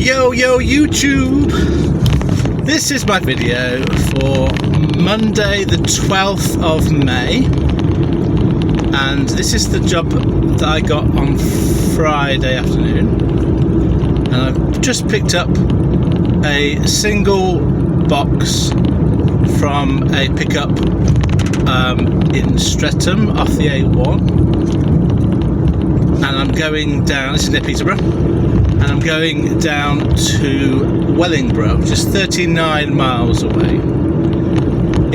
Yo YouTube! This is my video for Monday the 12th of May, and this is the job that I got on Friday afternoon, and I've just picked up a single box from a pickup in Streatham off the A1, and I'm going down, this is near Peterborough, and I'm going down to Wellingborough, which is 39 miles away.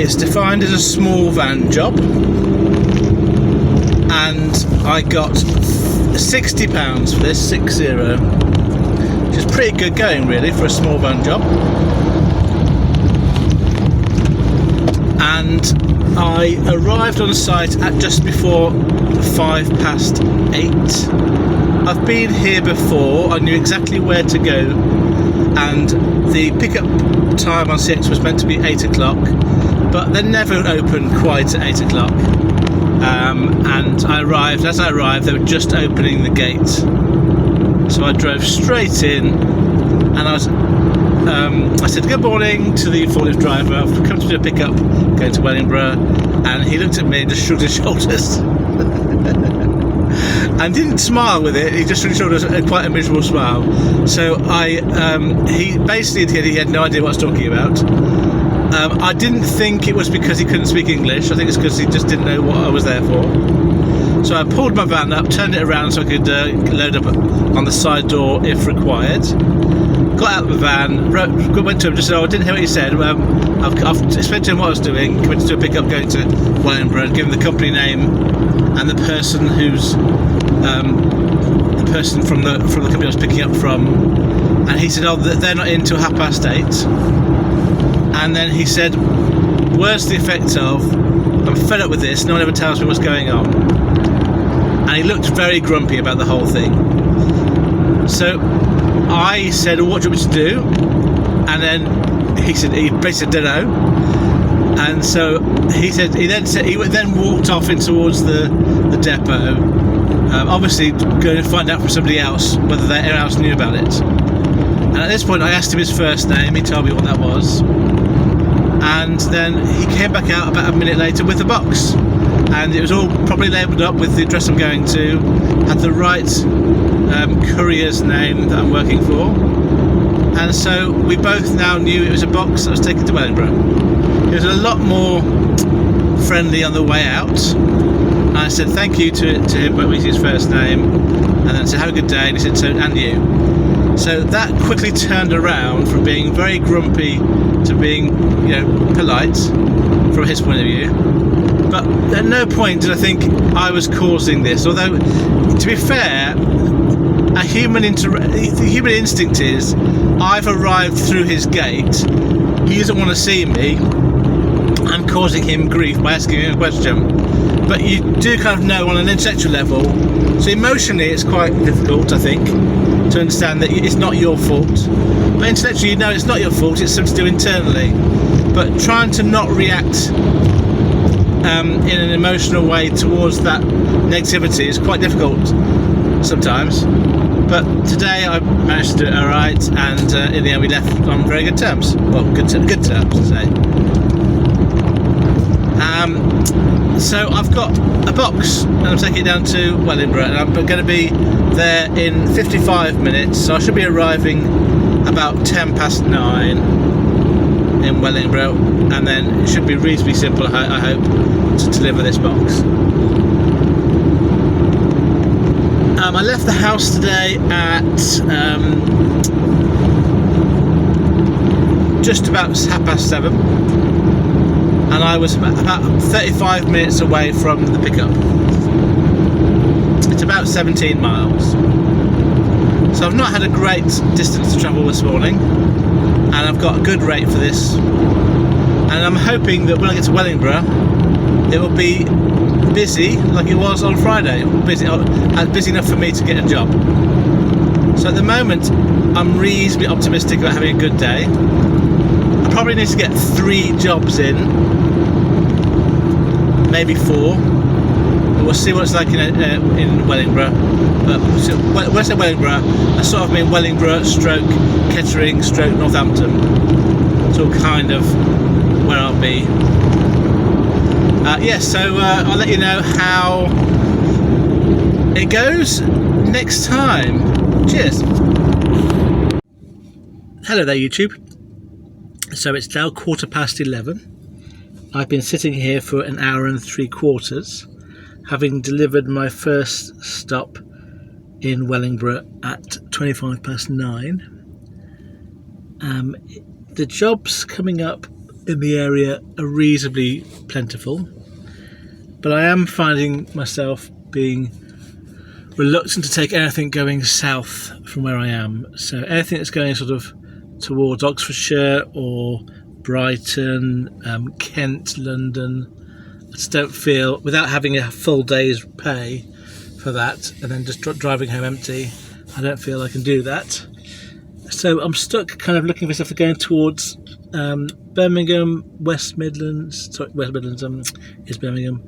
It's defined as a small van job, and I got £60 for this, 60, which is pretty good going really for a small van job. And I arrived on site at just before 8:05. I've been here before, I knew exactly where to go, and the pickup time on 6 was meant to be 8 o'clock, but they never open quite at 8 o'clock. And as I arrived, they were just opening the gate. So I drove straight in, and I said good morning to the forklift driver. I've come to do a pickup going to Wellingborough, and he looked at me and just shrugged his shoulders and didn't smile with it. He just shrugged his shoulders, quite a miserable smile. So he basically indicated he had no idea what I was talking about. I didn't think it was because he couldn't speak English. I think it's because he just didn't know what I was there for. So I pulled my van up, turned it around so I could load up on the side door if required. Got out of the van, went to him, just said, I didn't hear what he said. I've explained to him what I was doing, committed to a pickup going to Wellingborough, given the company name and the person who's the person from the company I was picking up from. And he said, oh, they're not in till 8:30. And then he said, words to the effect of, I'm fed up with this, no one ever tells me what's going on. And he looked very grumpy about the whole thing. So I said, well, what do you want me to do? And then he basically said, don't know. And so he then walked off in towards the depot, obviously going to find out from somebody else whether anyone else knew about it. And at this point I asked him his first name, he told me what that was. And then he came back out about a minute later with the box, and it was all properly labelled up with the address I'm going to, had the right courier's name that I'm working for, and so we both now knew it was a box that was taken to Wellingborough. It was a lot more friendly on the way out. I said thank you to him by using his first name, and then I said have a good day, and he said so, and you. So that quickly turned around from being very grumpy to being, polite from his point of view. But at no point did I think I was causing this. Although, to be fair, the human instinct is, I've arrived through his gate, he doesn't want to see me, I'm causing him grief by asking him a question. But you do kind of know on an intellectual level, so emotionally it's quite difficult, I think, to understand that it's not your fault. But intellectually you know it's not your fault, it's something to do internally. But trying to not react in an emotional way towards that negativity is quite difficult sometimes. But today I managed to do it alright, and in the end we left on very good terms. Well, good terms to say. So I've got a box, and I'm taking it down to Wellingborough, and I'm going to be there in 55 minutes, so I should be arriving about 9:10 in Wellingborough, and then it should be reasonably simple, I hope, to deliver this box. I left the house today at just about 7:30, and I was about 35 minutes away from the pickup. It's about 17 miles. So I've not had a great distance to travel this morning, and I've got a good rate for this. And I'm hoping that when I get to Wellingborough, it will be busy like it was on Friday. Busy enough for me to get a job. So at the moment, I'm reasonably optimistic about having a good day. I probably need to get 3 jobs in, maybe 4. we'll see what it's like in Wellingborough. But so, when I say Wellingborough, I sort of mean Wellingborough, stroke Kettering, stroke Northampton. It's all kind of where I'll be. Yes, so I'll let you know how it goes next time. Cheers. Hello there, YouTube. So it's now 11:15. I've been sitting here for an hour and 3/4, having delivered my first stop in Wellingborough at 9:25. The jobs coming up in the area are reasonably plentiful, but I am finding myself being reluctant to take anything going south from where I am. So anything that's going sort of towards Oxfordshire or Brighton, Kent, London, I just don't feel, without having a full day's pay for that and then just driving home empty, I don't feel I can do that. So I'm stuck kind of looking for stuff going towards Birmingham, West Midlands, is Birmingham,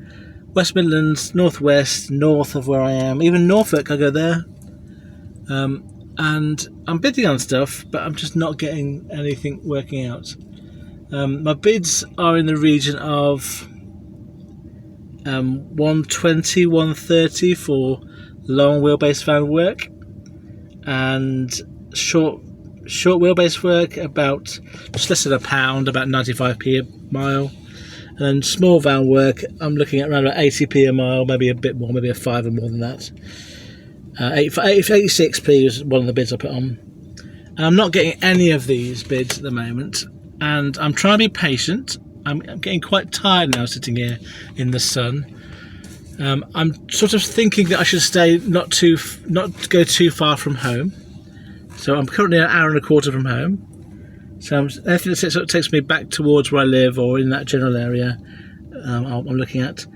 West Midlands, Northwest, north of where I am, even Norfolk, I go there. And I'm bidding on stuff, but I'm just not getting anything working out. My bids are in the region of 120, 130 for long wheelbase van work, and short wheelbase work about just less than £1, about 95p a mile. And then small van work, I'm looking at around about 80p a mile, maybe a bit more, maybe a fiver more than that. 86p is one of the bids I put on. And I'm not getting any of these bids at the moment, and I'm trying to be patient. I'm getting quite tired now sitting here in the sun. I'm sort of thinking that I should stay not go too far from home. So I'm currently an hour and a quarter from home. So anything that sort of takes me back towards where I live or in that general area, I'm looking at.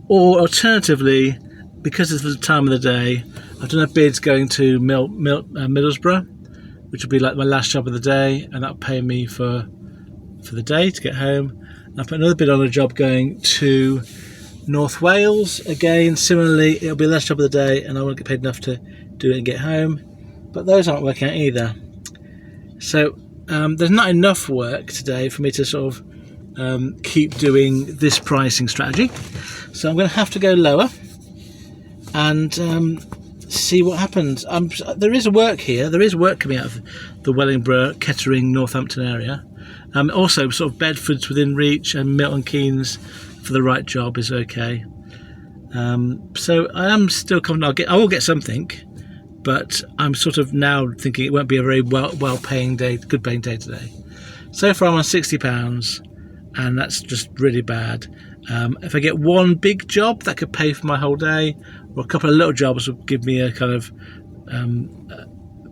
Or alternatively, because it's the time of the day, I've done a bid going to Middlesbrough, which will be like my last job of the day, and that'll pay me for the day to get home. And I've put another bid on a job going to North Wales. Again, similarly, it'll be the last job of the day, and I won't get paid enough to do it and get home. But those aren't working out either. So there's not enough work today for me to sort of keep doing this pricing strategy. So I'm going to have to go lower and see what happens. There is work here. There is work coming out of the Wellingborough, Kettering, Northampton area. Also, sort of Bedford's within reach, and Milton Keynes for the right job is okay. So I am still confident I will get something, but I'm sort of now thinking it won't be a very well-paying day, good paying day today. So far I'm on £60, and that's just really bad. If I get one big job that could pay for my whole day, or a couple of little jobs will give me a kind of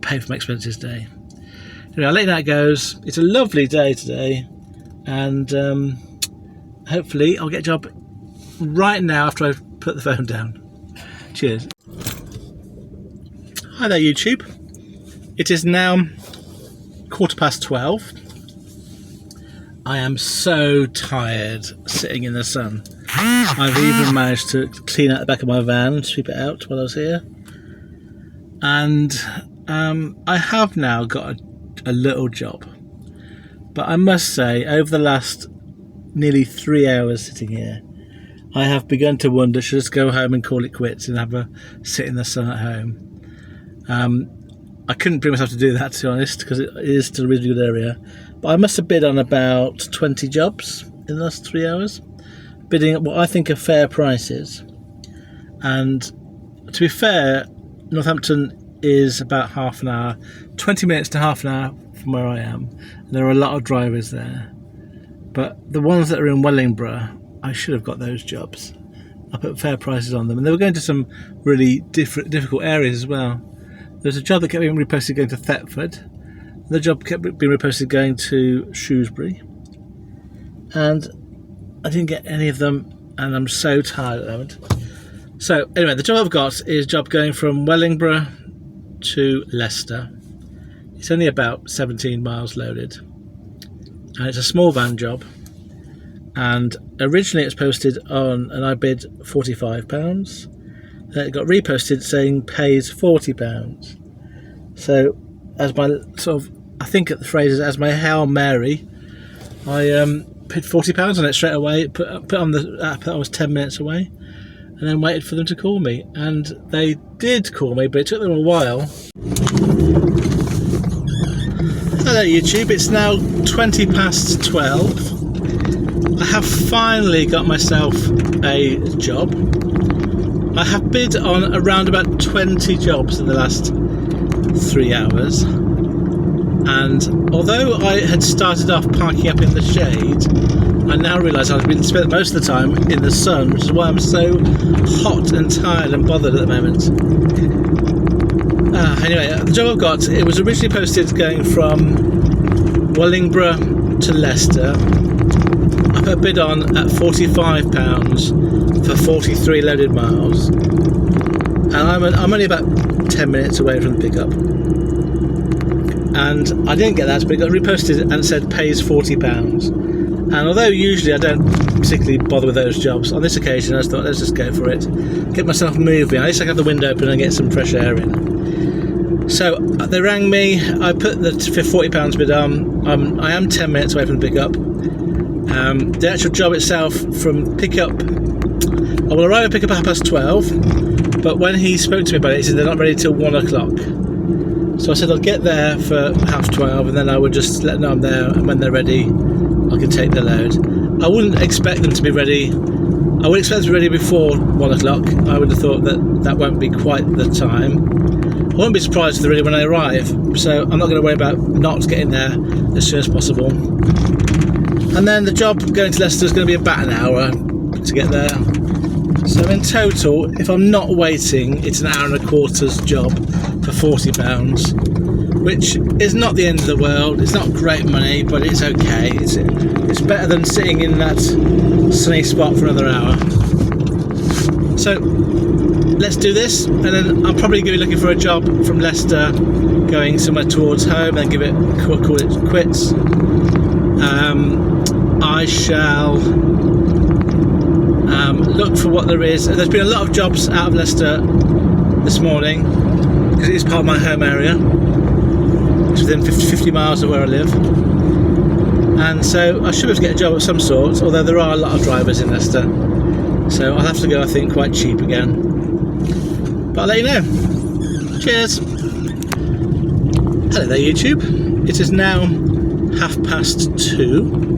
pay for my expenses day. Anyway, I'll let you know how it goes. It's a lovely day today, and hopefully I'll get a job right now after I've put the phone down. Cheers. Hi there, YouTube. It is now 12:15. I am so tired sitting in the sun. I've even managed to clean out the back of my van and sweep it out while I was here. And I have now got a little job. But I must say, over the last nearly 3 hours sitting here, I have begun to wonder, should I just go home and call it quits and have a sit in the sun at home? I couldn't bring myself to do that, to be honest, because it is still a really good area. But I must have bid on about 20 jobs in the last 3 hours, bidding at what I think are fair prices. And to be fair, Northampton is about half an hour, 20 minutes to half an hour from where I am. And there are a lot of drivers there. But the ones that are in Wellingborough, I should have got those jobs. I put fair prices on them, and they were going to some really difficult areas as well. There's a job that kept being reposted going to Thetford. The job kept being reposted going to Shrewsbury. And I didn't get any of them, and I'm so tired at the moment. So anyway, the job I've got is a job going from Wellingborough to Leicester. It's only about 17 miles loaded. And it's a small van job. And originally it's posted on, and I bid £45. it got reposted saying pays £40. So as my I think the phrase is as my Hail Mary, I put £40 on it straight away, put on the app that I was 10 minutes away, and then waited for them to call me. And they did call me, but it took them a while. Hello YouTube, it's now 20 past 12. I have finally got myself a job. I have bid on around about 20 jobs in the last 3 hours. And although I had started off parking up in the shade, I now realise I've been spent most of the time in the sun, which is why I'm so hot and tired and bothered at the moment. Anyway, the job I've got, it was originally posted going from Wellingborough to Leicester. I put a bid on at £45 for 43 loaded miles. And I'm only about 10 minutes away from the pickup. And I didn't get that, but it got reposted and it said pays £40. And although usually I don't particularly bother with those jobs, on this occasion I just thought, let's just go for it. Get myself moving. At least I can have the window open and get some fresh air in. So they rang me, I put the £40 bid on. I am 10 minutes away from the pickup. The actual job itself from pickup, I will arrive at pickup at 12:30, but when he spoke to me about it, he said they're not ready till 1 o'clock. So I said I'll get there for 12:30, and then I would just let them know I'm there, and when they're ready I can take the load. I wouldn't expect them to be ready. I would expect them to be ready before 1 o'clock. I would have thought that won't be quite the time. I won't be surprised if they're ready when I arrive, so I'm not going to worry about not getting there as soon as possible. And then the job going to Leicester is going to be about an hour to get there. So in total, if I'm not waiting, it's an hour and a quarter's job for £40, which is not the end of the world. It's not great money, but it's okay. It's better than sitting in that sunny spot for another hour. So let's do this, and then I'm probably going to be looking for a job from Leicester going somewhere towards home and call it quits. I shall look for what there is. There's been a lot of jobs out of Leicester this morning because it is part of my home area. It's within 50 miles of where I live, and so I should be able to get a job of some sort, although there are a lot of drivers in Leicester, so I'll have to go, I think, quite cheap again, but I'll let you know. Cheers. Hello there YouTube, it is now 2:30.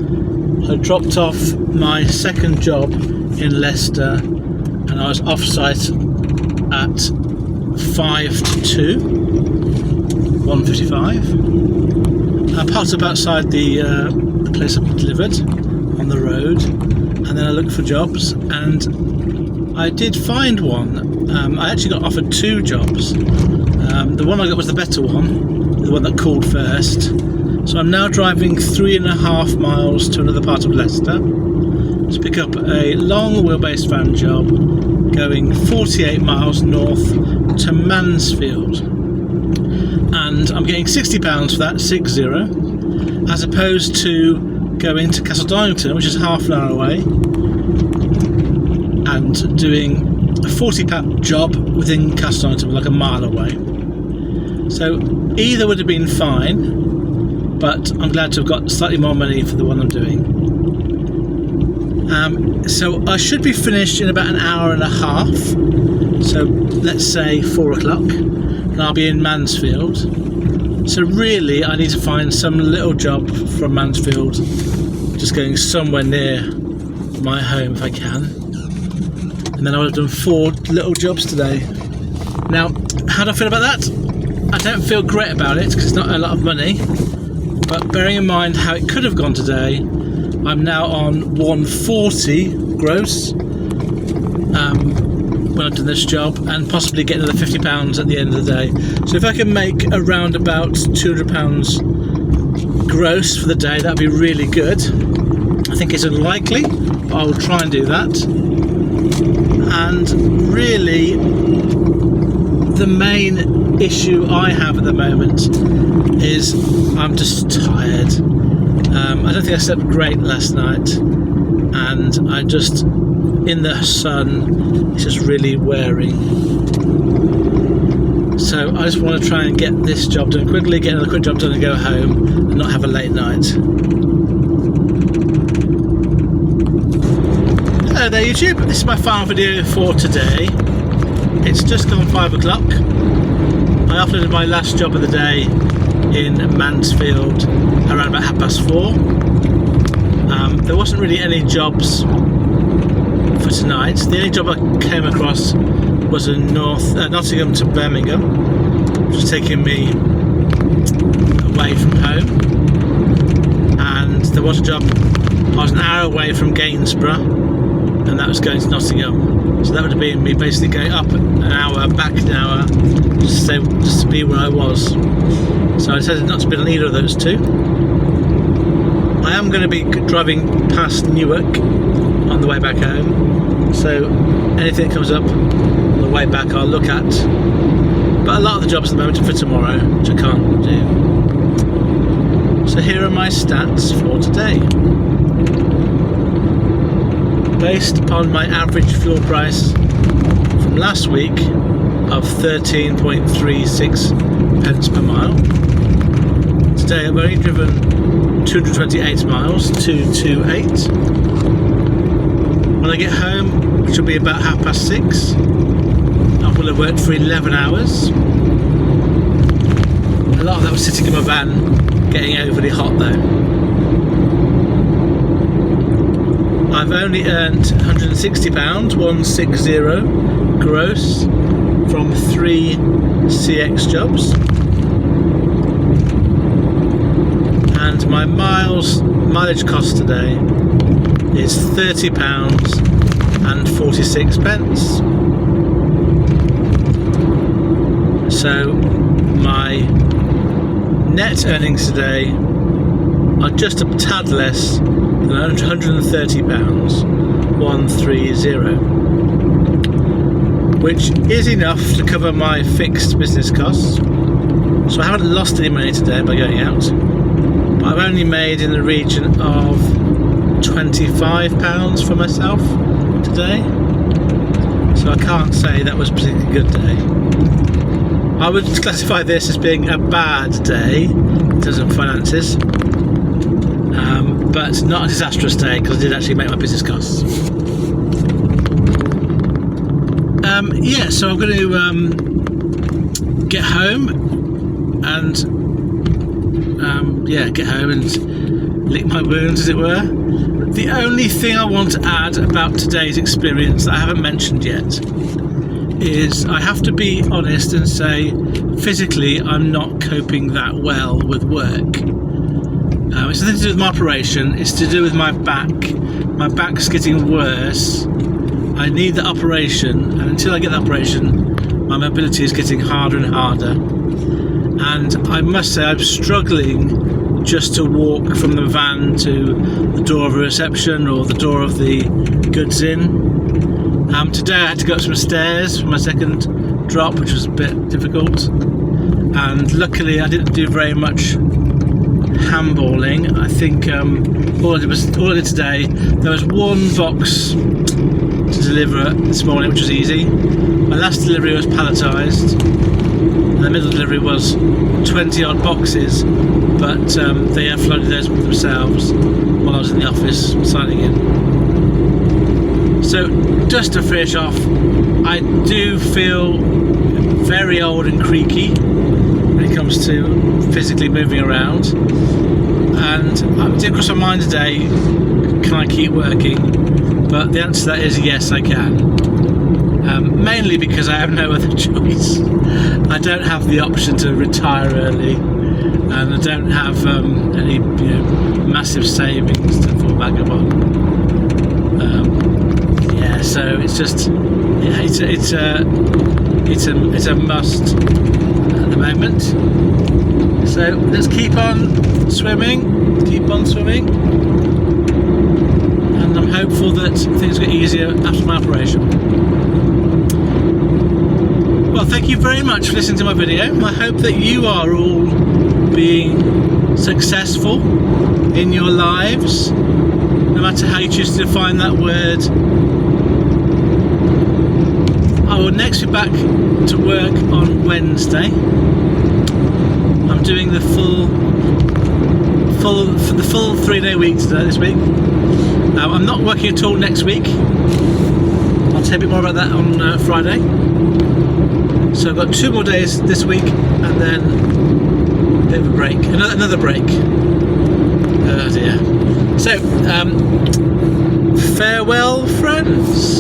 I dropped off my second job in Leicester and I was off site at 1:55. I parked up outside the place I've delivered on the road, and then I looked for jobs, and I did find one. I actually got offered 2 jobs. The one I got was the better one, the one that called first. So I'm now driving 3.5 miles to another part of Leicester to pick up a long wheelbase van job going 48 miles north to Mansfield. And I'm getting £60 for that, 60, as opposed to going to Castle Donington, which is half an hour away, and doing a £40 job within Castle Donington, like a mile away. So either would have been fine, but I'm glad to have got slightly more money for the one I'm doing. So I should be finished in about an hour and a half, so let's say 4 o'clock, and I'll be in Mansfield. So really I need to find some little job from Mansfield, just going somewhere near my home if I can, and then I would have done 4 little jobs today. Now, how do I feel about that? I don't feel great about it because it's not a lot of money, but bearing in mind how it could have gone today, I'm now on 140 gross when I've done this job, and possibly get another £50 at the end of the day. So if I can make around about £200 gross for the day, that'd be really good. I think it's unlikely, but I will try and do that. And really, the main issue I have at the moment is I'm just tired. I don't think I slept great last night, and I just in the sun, it's just really wearing. So I just want to try and get this job done quickly, get another quick job done and go home and not have a late night. Hello there YouTube, this is my final video for today. It's just gone 5 o'clock. I uploaded my last job of the day in Mansfield around about 4:30. There wasn't really any jobs for tonight. The only job I came across was in Nottingham to Birmingham, which was taking me away from home. And there was a job, I was an hour away from Gainsborough, and that was going to Nottingham. So that would have been me basically going up an hour, back an hour, just to be where I was. So I decided not to bid on either of those two. I am going to be driving past Newark on the way back home, so anything that comes up on the way back I'll look at. But a lot of the jobs at the moment are for tomorrow, which I can't do. So here are my stats for today. Based upon my average fuel price from last week of 13.36 pence per mile, today I've only driven 228 miles, 228. When I get home, which will be about 6:30, I will have worked for 11 hours. A lot of that was sitting in my van, getting overly hot though. I've only earned £160, 160 gross, from 3 CX jobs. And my mileage cost today is £30.46. So my net earnings today are just a tad less than £130, 130, which is enough to cover my fixed business costs. So I haven't lost any money today by going out. I've only made in the region of £25 for myself today, so I can't say that was a particularly good day. I would classify this as being a bad day in terms of finances, but not a disastrous day because I did actually make my business costs. Yeah, so I'm going to get home and get home and lick my wounds, as it were. The only thing I want to add about today's experience that I haven't mentioned yet is I have to be honest and say physically I'm not coping that well with work. It's nothing to do with my operation, it's to do with my back. My back's getting worse. I need the operation, and until I get the operation my mobility is getting harder and harder. And I must say I'm struggling just to walk from the van to the door of a reception or the door of the goods inn. Today I had to go up some stairs for my second drop, which was a bit difficult, and luckily I didn't do very much handballing. I think all I did today, there was one box to deliver this morning, which was easy. My last delivery was palletised. The middle delivery was 20 odd boxes, but they offloaded those themselves while I was in the office signing in. So just to finish off, I do feel very old and creaky when it comes to physically moving around, and it did cross my mind today, can I keep working? But the answer to that is yes, I can. Mainly because I have no other choice. I don't have the option to retire early, and I don't have any massive savings to fall back upon. So it's just it's a must at the moment. So let's keep on swimming, and I'm hopeful that things get easier after my operation. Well, thank you very much for listening to my video. I hope that you are all being successful in your lives, no matter how you choose to define that word. I will next be back to work on Wednesday. I'm doing the full 3-day week today, this week. I'm not working at all next week. I'll tell you a bit more about that on Friday. So I've got 2 more days this week, and then a bit of a break, another break. Oh dear. So farewell, friends.